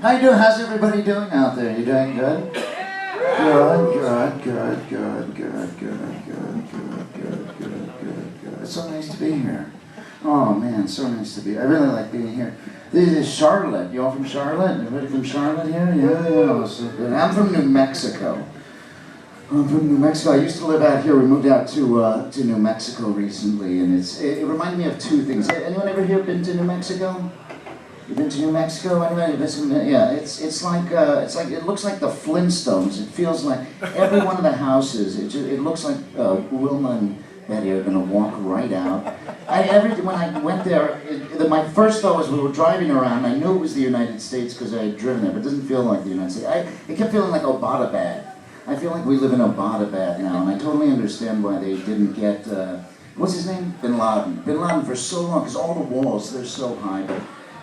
How you doing? How's everybody doing out there? You doing good? Good. It's so nice to be here. Oh man, so nice to be. I really like being here. This is Charlotte. You all from Charlotte? Everybody from Charlotte here? Yeah. So good. I'm from New Mexico. I used to live out here. We moved out to New Mexico recently, and it reminded me of two things. Anyone ever here been to New Mexico? You been to New Mexico? Anybody? Yeah, it's like it looks like the Flintstones. It feels like every one of the houses. It looks like Wilma and Betty are gonna walk right out. When I went there, my first thought was we were driving around. I knew it was the United States because I had driven there, but it doesn't feel like the United States. It kept feeling like Abbottabad. I feel like we live in Abbottabad now, and I totally understand why they didn't get what's his name? Bin Laden. Bin Laden for so long because all the walls they're so high, but.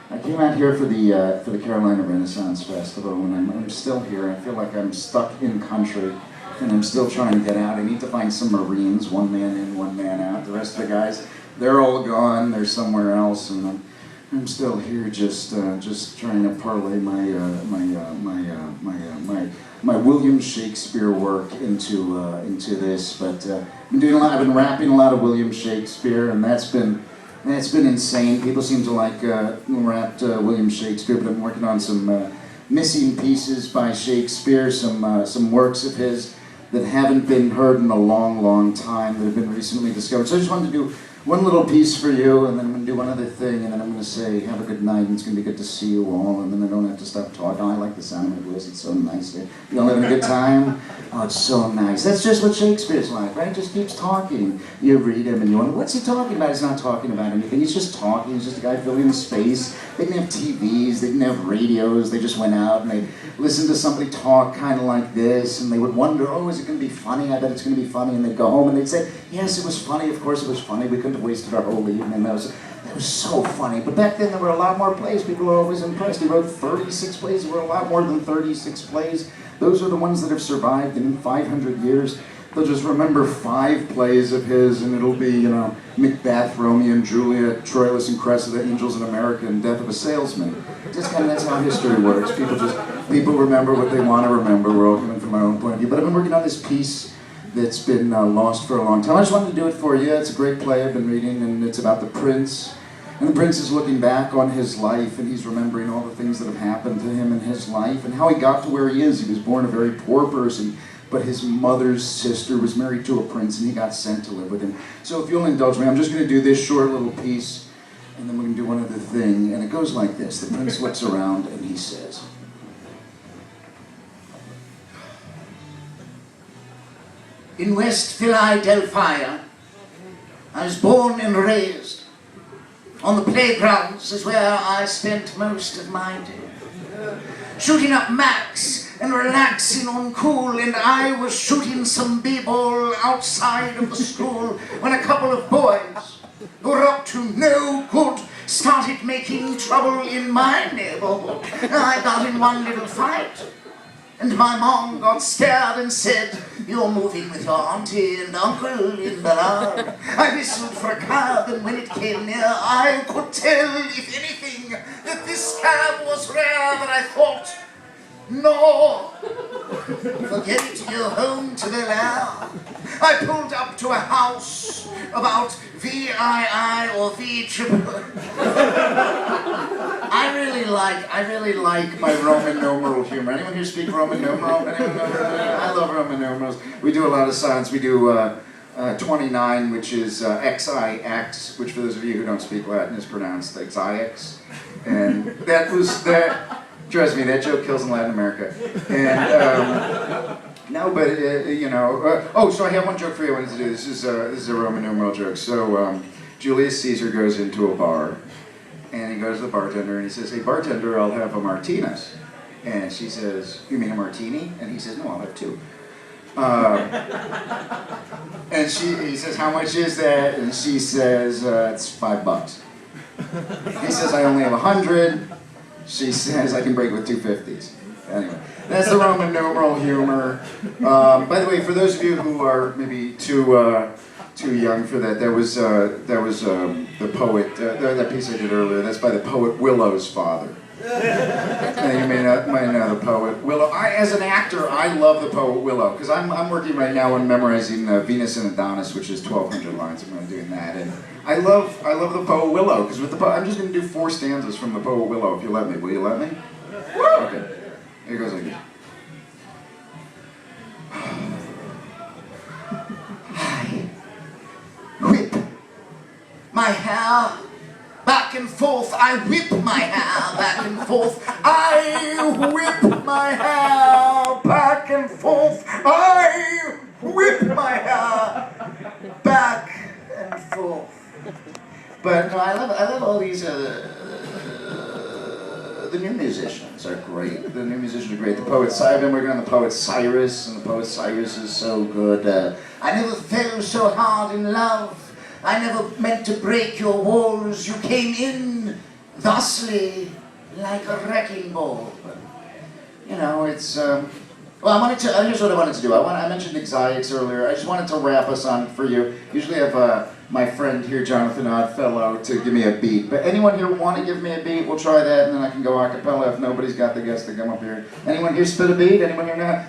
I came out here for the Carolina Renaissance Festival, and I'm still here. I feel like I'm stuck in country, and I'm still trying to get out. I need to find some Marines, one man in, one man out. The rest of the guys, they're all gone. They're somewhere else, and I'm still here, just trying to parlay my William Shakespeare work into this. But I've been rapping a lot of William Shakespeare, and that's been insane. People seem to like rapped William Shakespeare, but I'm working on some missing pieces by Shakespeare, some works of his that haven't been heard in a long, long time, that have been recently discovered. So I just wanted to do one little piece for you, and then I'm going to do one other thing, and then I'm going to say, have a good night, and it's going to be good to see you all, and then I don't have to stop talking. Oh, I like the sound of my voice, it's so nice here. You all having a good time? Oh, it's so nice. That's just what Shakespeare's like, right? Just keeps talking. You read him, and you wonder, what's he talking about? He's not talking about anything. He's just talking. He's just a guy filling space. They didn't have TVs. They didn't have radios. They just went out, and they listened to somebody talk kind of like this, and they would wonder, oh, is it going to be funny? I bet it's going to be funny. And they'd go home, and they'd say, yes, it was funny. Of course it was funny. We couldn't have wasted our whole evening. That was so funny. But back then there were a lot more plays. People were always impressed. He wrote 36 plays. There were a lot more than 36 plays. Those are the ones that have survived, and in 500 years, they'll just remember 5 plays of his, and it'll be, Macbeth, Romeo and Juliet, Troilus and Cressida, Angels in America, and Death of a Salesman. Just kind of, that's how history works. People remember what they want to remember. We're all coming from our own point of view. But I've been working on this piece that's been lost for a long time. I just wanted to do it for you. It's a great play I've been reading, and it's about the prince. And the prince is looking back on his life, and he's remembering all the things that have happened to him in his life, and how he got to where he is. He was born a very poor person, but his mother's sister was married to a prince, and he got sent to live with him. So if you'll indulge me, I'm just going to do this short little piece, and then we're going to do one other thing, and it goes like this. The prince looks around, and he says, in West Philadelphia, I was born and raised. On the playgrounds is where I spent most of my day. Shooting up Max and relaxing on cool, and I was shooting some b-ball outside of the school when a couple of boys who were up to no good started making trouble in my neighborhood. I got in one little fight, and my mom got scared and said, you're moving with your auntie and uncle in the yard. I whistled for a cab, and when it came near, I could tell, if anything, that this cab was rare, that I thought, no, forget it, you're home to the lair. I pulled up to a house about VII or V triple. I really like my Roman numeral humor. Anyone here speak Roman numeral? I love Roman numerals. We do a lot of silence. We do 29, which is XIX, which for those of you who don't speak Latin is pronounced XIX. And that was that. Trust me, that joke kills in Latin America. And no, but so I have one joke for you I wanted to do. This is a Roman numeral joke. So Julius Caesar goes into a bar, and he goes to the bartender, and he says, hey, bartender, I'll have a martinis. And she says, you mean a martini? And he says, no, I'll have 2. And he says, how much is that? And she says, it's $5. He says, I only have 100. She says, I can break with 250s. Anyway, that's the Roman numeral humor. By the way, for those of you who are maybe too young for that, that was the poet, that piece I did earlier, that's by the poet Willow's father. You may not know the poet Willow. As an actor, I love the poet Willow because I'm working right now on memorizing Venus and Adonis, which is 1,200 lines. I'm going to be doing that, and I love the poet Willow because with the I'm just going to do 4 stanzas from the poet Willow. If you let me, will you let me? Okay. Here goes like this. I whip my hair back and forth. I whip my hair back and forth. I whip my hair back and forth. I whip my hair back and forth. But no, I love all these. The new musicians are great. The new musicians are great. The poet I've been working on the poet Cyrus, and the poet Cyrus is so good. I never fell so hard in love. I never meant to break your walls. You came in thusly like a wrecking ball. But, you know, it's well, here's what I wanted to do. I mentioned anxieties earlier. I just wanted to wrap us on for you. Usually I have my friend here, Jonathan Oddfellow, to give me a beat. But anyone here want to give me a beat? We'll try that, and then I can go a cappella if nobody's got the guts to come up here. Anyone here spit a beat? Anyone here not?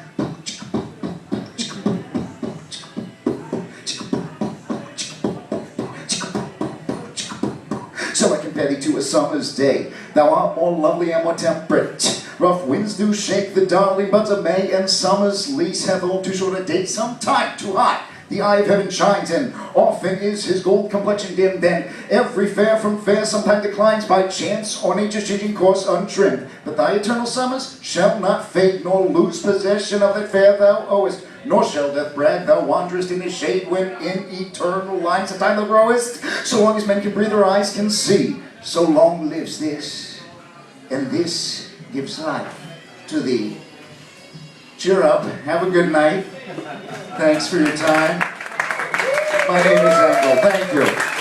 So I compare thee to a summer's day. Thou art more lovely and more temperate. Rough winds do shake the darling buds of May, and summer's lease hath all too short a date. Sometime too high the eye of heaven shines, and often is his gold complexion dim. Then every fair from fair sometime declines by chance or nature's changing course untrimmed. But thy eternal summers shall not fade, nor lose possession of that fair thou owest. Nor shall death brag thou wanderest in his shade, when in eternal lines of time thou growest. So long as men can breathe or eyes can see, so long lives this, and this gives life to thee. Cheer up, have a good night. Thanks for your time. My name is Engel. Thank you.